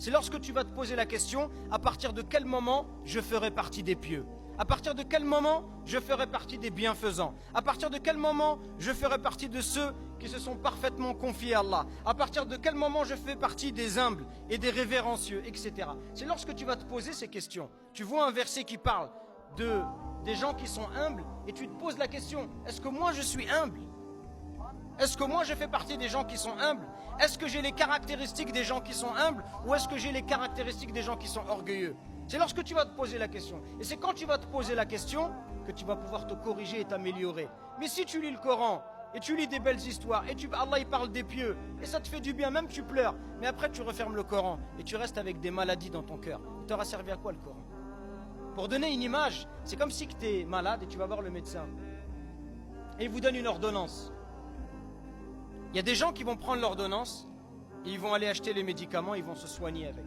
C'est lorsque tu vas te poser la question, à partir de quel moment je ferai partie des pieux? À partir de quel moment je ferai partie des bienfaisants? À partir de quel moment je ferai partie de ceux qui se sont parfaitement confiés à Allah? À partir de quel moment je fais partie des humbles et des révérencieux, etc. C'est lorsque tu vas te poser ces questions. Tu vois un verset qui parle des gens qui sont humbles et tu te poses la question, est-ce que moi je suis humble? Est-ce que moi je fais partie des gens qui sont humbles? Est-ce que j'ai les caractéristiques des gens qui sont humbles ou est-ce que j'ai les caractéristiques des gens qui sont orgueilleux? C'est lorsque tu vas te poser la question. Et c'est quand tu vas te poser la question que tu vas pouvoir te corriger et t'améliorer. Mais si tu lis le Coran et tu lis des belles histoires et Allah il parle des pieux et ça te fait du bien, même tu pleures, mais après tu refermes le Coran et tu restes avec des maladies dans ton cœur. Il t'aura servi à quoi le Coran? Pour donner une image, c'est comme si tu es malade et tu vas voir le médecin. Et il vous donne une ordonnance. Il y a des gens qui vont prendre l'ordonnance et ils vont aller acheter les médicaments, ils vont se soigner avec.